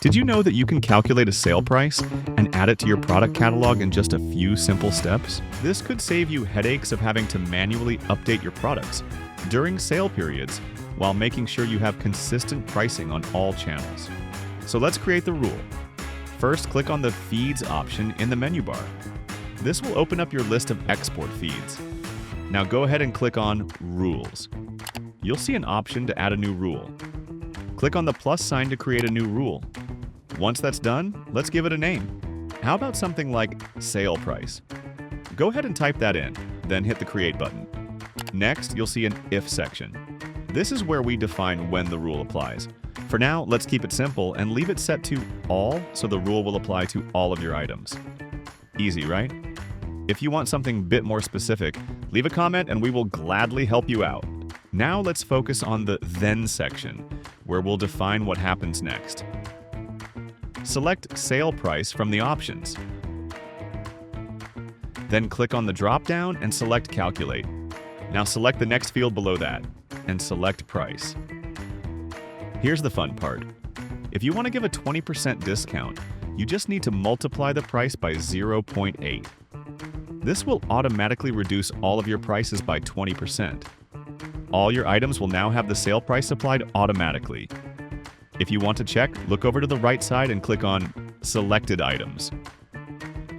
Did you know that you can calculate a sale price and add it to your product catalog in just a few simple steps? This could save you headaches of having to manually update your products during sale periods while making sure you have consistent pricing on all channels. So let's create the rule. First, click on the Feeds option in the menu bar. This will open up your list of export feeds. Now go ahead and click on Rules. You'll see an option to add a new rule. Click on the plus sign to create a new rule. Once that's done, let's give it a name. How about something like sale price? Go ahead and type that in, then hit the Create button. Next, you'll see an If section. This is where we define when the rule applies. For now, let's keep it simple and leave it set to All so the rule will apply to all of your items. Easy, right? If you want something a bit more specific, leave a comment and we will gladly help you out. Now let's focus on the Then section, where we'll define what happens next. Select Sale Price from the options. Then click on the drop-down and select Calculate. Now select the next field below that and select Price. Here's the fun part. If you want to give a 20% discount, you just need to multiply the price by 0.8. This will automatically reduce all of your prices by 20%. All your items will now have the sale price applied automatically. If you want to check, look over to the right side and click on Selected Items.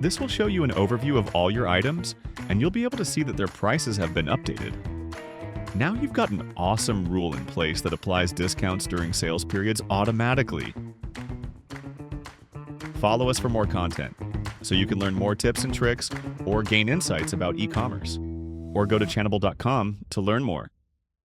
This will show you an overview of all your items, and you'll be able to see that their prices have been updated. Now you've got an awesome rule in place that applies discounts during sales periods automatically. Follow us for more content, so you can learn more tips and tricks or gain insights about e-commerce. Or go to Channable.com to learn more.